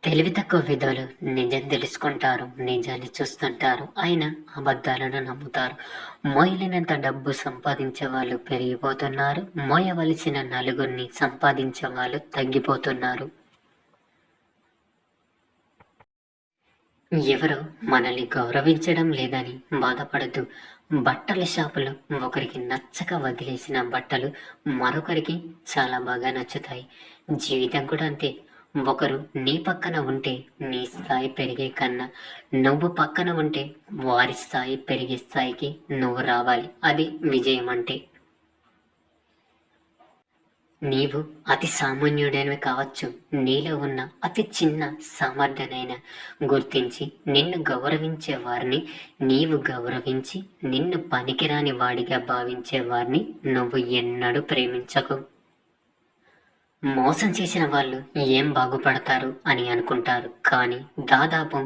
తెలివి తక్కువ విధులు నిజం తెలుసుకుంటారు, నిజాన్ని చూస్తుంటారు, అయినా అబద్ధాలను నమ్ముతారు. మోయలేనంత డబ్బు సంపాదించే వాళ్ళు పెరిగిపోతున్నారు, మోయవలసిన నలుగురిని సంపాదించే వాళ్ళు తగ్గిపోతున్నారు. ఎవరు మనల్ని గౌరవించడం లేదని బాధపడద్దు. బట్టల షాపులో ఒకరికి నచ్చక వదిలేసిన బట్టలు మరొకరికి చాలా బాగా నచ్చుతాయి. జీవితం కూడా అంతే. ఒకరు నీ పక్కన ఉంటే నీ స్థాయి పెరిగే కన్నా నువ్వు పక్కన ఉంటే వారి స్థాయి పెరిగే స్థాయికి నువ్వు రావాలి. అది విజయం అంటే. నీవు అతి సామాన్యుడైనవి కావచ్చు, నీలో ఉన్న అతి చిన్న సామర్థ్యానైనా గుర్తించి నిన్ను గౌరవించే వారిని నీవు గౌరవించి, నిన్ను పనికిరాని వాడిగా భావించే వారిని నువ్వు ఎన్నడూ ప్రేమించకు. మోసం చేసిన వాళ్ళు ఏం బాగుపడతారు అని అనుకుంటారు, కానీ దాదాపు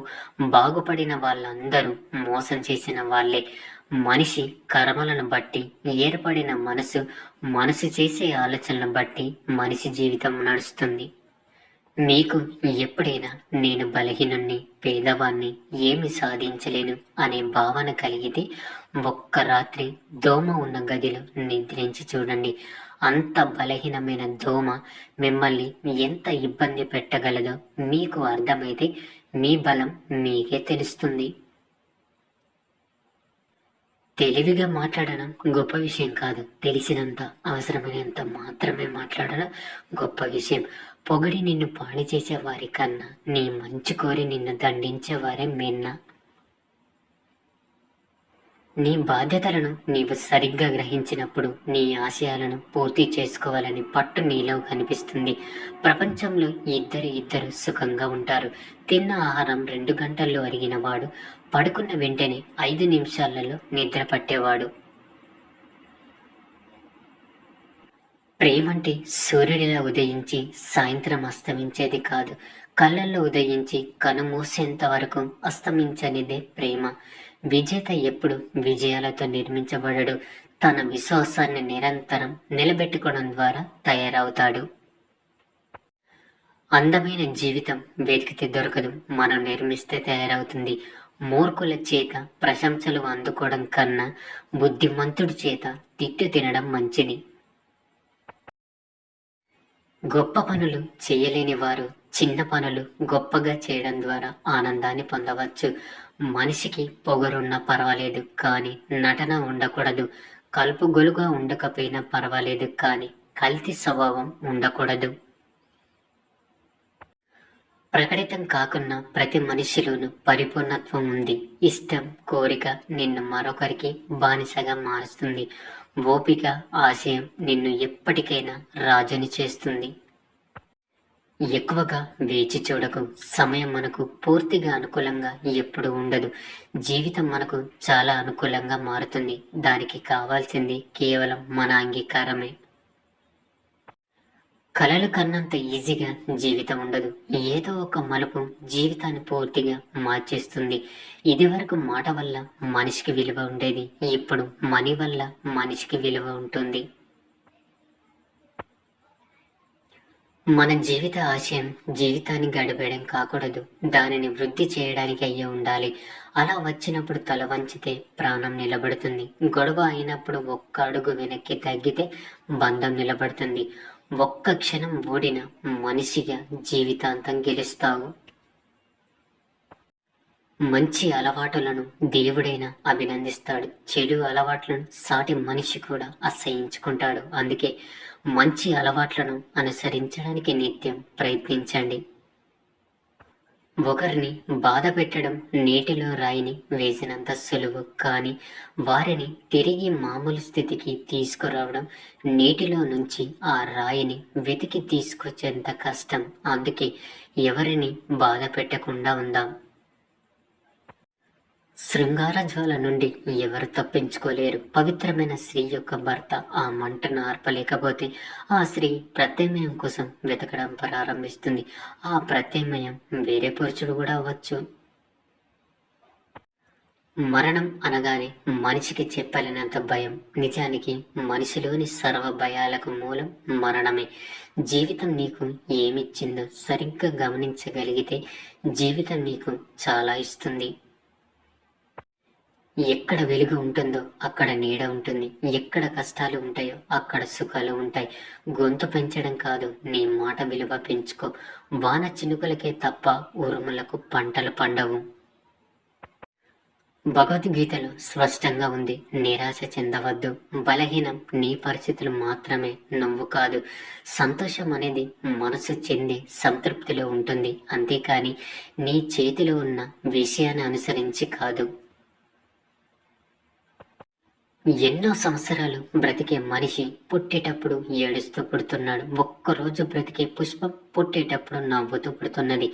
బాగుపడిన వాళ్ళందరూ మోసం చేసిన వాళ్ళే. మనిషి కర్మలను బట్టి ఏర్పడిన మనసు చేసే ఆలోచనలను బట్టి మనిషి జీవితం నడుస్తుంది. మీకు ఎప్పుడైనా నేను బలహీనుణ్ణి, పేదవాణ్ణి, ఏమి సాధించలేను అనే భావన కలిగితే ఒక్క రాత్రి దోమ ఉన్న గదిలో నిద్రించి చూడండి. అంత బలహీనమైన దోమ మిమ్మల్ని ఎంత ఇబ్బంది పెట్టగలదో మీకు అర్థమైతే మీ బలం మీకే తెలుస్తుంది. తెలివిగా మాట్లాడడం గొప్ప విషయం కాదు, తెలిసినంత అవసరమైనంత మాత్రమే మాట్లాడడం గొప్ప విషయం. పొగిడి నిన్ను పాడి చేసే వారి కన్నా నీ మంచి కోరి నిన్ను దండించే వారే మిన్న. నీ బాధ్యతలను నీవు సరిగ్గా గ్రహించినప్పుడు నీ ఆశయాలను పూర్తి చేసుకోవాలని పట్టు నీలో కనిపిస్తుంది. ప్రపంచంలో ఇద్దరు సుఖంగా ఉంటారు. తిన్న ఆహారం 2 గంటల్లో అరిగిన వాడు, పడుకున్న వెంటనే 5 నిమిషాలలో నిద్ర పట్టేవాడు. ప్రేమంటే సూర్యుడిలా ఉదయించి సాయంత్రం అస్తమించేది కాదు, కళ్ళల్లో ఉదయించి కనుమూసేంత వరకు అస్తమించనిదే ప్రేమ. విజేత ఎప్పుడు విజయాలతో నిర్మించబడడు, తన విశ్వాసాన్ని నిరంతరం నిలబెట్టుకోవడం ద్వారా తయారవుతాడు. అందమైన జీవితం వెతికితే దొరకదు, మనం నిర్మిస్తే తయారవుతుంది. మూర్ఖుల చేత ప్రశంసలు అందుకోవడం కన్నా బుద్ధిమంతుడి చేత తిట్టు తినడం మంచిది. గొప్ప పనులు చేయలేని వారు చిన్న పనులు గొప్పగా చేయడం ద్వారా ఆనందాన్ని పొందవచ్చు. మనిషికి పొగరున్నా పర్వాలేదు, కానీ నటన ఉండకూడదు. కలుపు గొలుగా ఉండకపోయినా పర్వాలేదు, కానీ కల్తీ స్వభావం ఉండకూడదు. ప్రకటితం కాకున్న ప్రతి మనిషిలోనూ పరిపూర్ణత్వం ఉంది. ఇష్టం, కోరిక నిన్ను మరొకరికి బానిసగా మారుస్తుంది. ఓపిక, ఆశయం నిన్ను ఎప్పటికైనా రాజుని చేస్తుంది. ఎక్కువగా వేచి చూడకు. సమయం మనకు పూర్తిగా అనుకూలంగా ఎప్పుడు ఉండదు. జీవితం మనకు చాలా అనుకూలంగా మారుతుంది. దానికి కావాల్సింది కేవలం మన అంగీకారమే. కలలు కన్నంత ఈజీగా జీవితం ఉండదు. ఏదో ఒక మలుపు జీవితాన్ని పూర్తిగా మార్చేస్తుంది. ఇదివరకు మాట వల్ల మనిషికి విలువ ఉండేది, ఇప్పుడు మనీ వల్ల మనిషికి విలువ ఉంటుంది. మన జీవిత ఆశయం జీవితాన్ని గడిపేయడం కాకూడదు, దానిని వృద్ధి చేయడానికి అయ్యే ఉండాలి. అలా వచ్చినప్పుడు తల వంచితే ప్రాణం నిలబడుతుంది. గొడవ అయినప్పుడు ఒక్క అడుగు వెనక్కి తగ్గితే బంధం నిలబడుతుంది. ఒక్క క్షణం ఓడిన మనిషిగా జీవితాంతం గెలుస్తావు. మంచి అలవాటులను దేవుడైనా అభినందిస్తాడు, చెడు అలవాట్లను సాటి మనిషి కూడా అసహించుకుంటాడు. అందుకే మంచి అలవాట్లను అనుసరించడానికి నిత్యం ప్రయత్నించండి. ఒకరిని బాధ పెట్టడం నీటిలో రాయిని వేసినంత సులువు, కానీ వారిని తిరిగి మామూలు స్థితికి తీసుకురావడం నీటిలో నుంచి ఆ రాయిని వెతికి తీసుకొచ్చేంత కష్టం. అందుకే ఎవరిని బాధ పెట్టకుండా ఉందాం. శృంగార జ్వాల నుండి ఎవరు తప్పించుకోలేరు. పవిత్రమైన స్త్రీ యొక్క భర్త ఆ మంటను ఆర్పలేకపోతే ఆ స్త్రీ ప్రత్యామ్నాయం కోసం వెతకడం ప్రారంభిస్తుంది. ఆ ప్రత్యామ్నాయం వేరే పురుషుడు కూడా అవ్వచ్చు. మరణం అనగానే మనిషికి చెప్పలేనంత భయం. నిజానికి మనిషిలోని సర్వ భయాలకు మూలం మరణమే. జీవితం నీకు ఏమిచ్చిందో సరిగ్గా గమనించగలిగితే జీవితం నీకు చాలా ఇస్తుంది. ఎక్కడ వెలుగు ఉంటుందో అక్కడ నీడ ఉంటుంది. ఎక్కడ కష్టాలు ఉంటాయో అక్కడ సుఖాలు ఉంటాయి. గొంతు పెంచడం కాదు, నీ మాట విలువ పెంచుకో. వాన చినుకులకే తప్ప ఉరుములకు పంటలు పండవు. భగవద్గీతలో స్పష్టంగా ఉంది, నిరాశ చెందవద్దు. బలహీనం నీ పరిస్థితులు మాత్రమే, నువ్వు కాదు. సంతోషం అనేది మనసు చెంది సంతృప్తిలో ఉంటుంది, అంతేకాని నీ చేతిలో ఉన్న విషయాన్ని అనుసరించి కాదు. ఎన్నో సంవత్సరాలు బ్రతికే మనిషి పుట్టేటప్పుడు ఏడుస్తూ పుడుతున్నాడు. ఒక్కరోజు బ్రతికే పుష్పం పుట్టేటప్పుడు నవ్వుతూ పుడుతున్నది.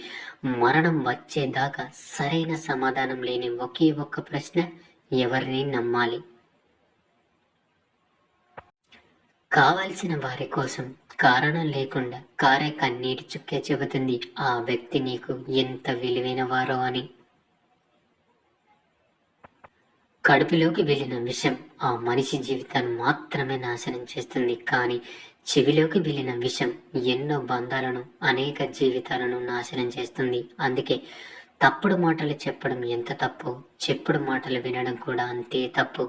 మరణం వచ్చేదాకా సరైన సమాధానం లేని ఒకే ఒక్క ప్రశ్న, ఎవరిని నమ్మాలి? కావలసిన వారి కోసం కారణం లేకుండా కారే కన్నీటి చుక్కే చెబుతుంది ఆ వ్యక్తి నీకు ఎంత విలువైన వారో అని. కడుపులోకి వెళ్ళిన విషం ఆ మనిషి జీవితాన్ని మాత్రమే నాశనం చేస్తుంది, కానీ చెవిలోకి వెళ్ళిన విషం ఎన్నో బంధాలను, అనేక జీవితాలను నాశనం చేస్తుంది. అందుకే తప్పుడు మాటలు చెప్పడం ఎంత తప్పు, చెప్పుడు మాటలు వినడం కూడా అంతే తప్పు.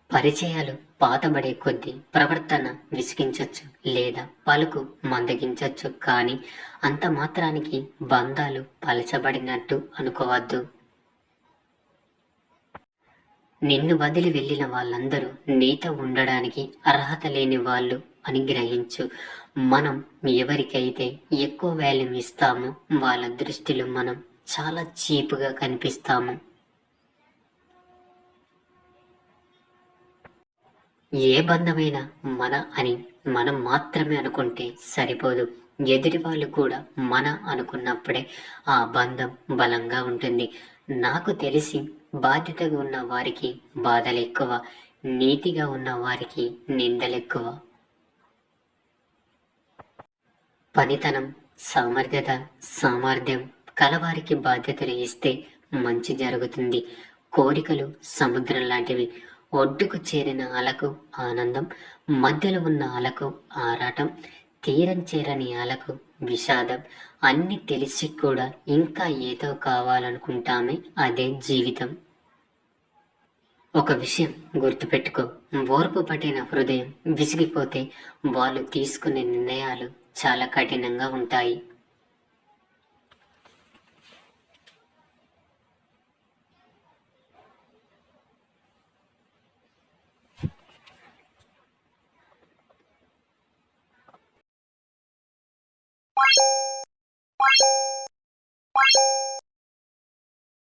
పరిచయాలు పాతబడే కొద్దీ ప్రవర్తన విసిగించవచ్చు, లేదా పలుకు మందగించవచ్చు, కానీ అంత మాత్రానికి బంధాలు పలచబడినట్టు అనుకోవద్దు. నిన్ను వదిలి వెళ్ళిన వాళ్ళందరూ నీతో ఉండడానికి అర్హత లేని వాళ్ళు అని గ్రహించు. మనం ఎవరికైతే ఎక్కువ వాల్యూ ఇస్తామో వాళ్ళ దృష్టిలో మనం చాలా చీపుగా కనిపిస్తాము. ఏ బంధమైనా మన అని మనం మాత్రమే అనుకుంటే సరిపోదు. ఎదుటి వాళ్ళు కూడా మన అనుకున్నప్పుడే ఆ బంధం బలంగా ఉంటుంది. నాకు తెలిసి బాధ్యతగా ఉన్న వారికి బాధలు ఎక్కువ, నీతిగా ఉన్న వారికి నిందలు ఎక్కువ. పనితనం, సామర్థ్యత, సామర్థ్యం కలవారికి బాధ్యతలు ఇస్తే మంచి జరుగుతుంది. కోరికలు సముద్రం లాంటివి. ఒడ్డుకు చేరిన అలకు ఆనందం, మధ్యలో ఉన్న అలకు ఆరాటం, తీరం చేరని అలకు విషాదం. అన్ని తెలిసి కూడా ఇంకా ఏదో కావాలనుకుంటామే, అదే జీవితం. ఒక విషయం గుర్తుపెట్టుకో, ఓర్పు పట్టిన హృదయం విసిగిపోతే వాళ్ళు తీసుకునే నిర్ణయాలు చాలా కఠినంగా ఉంటాయి.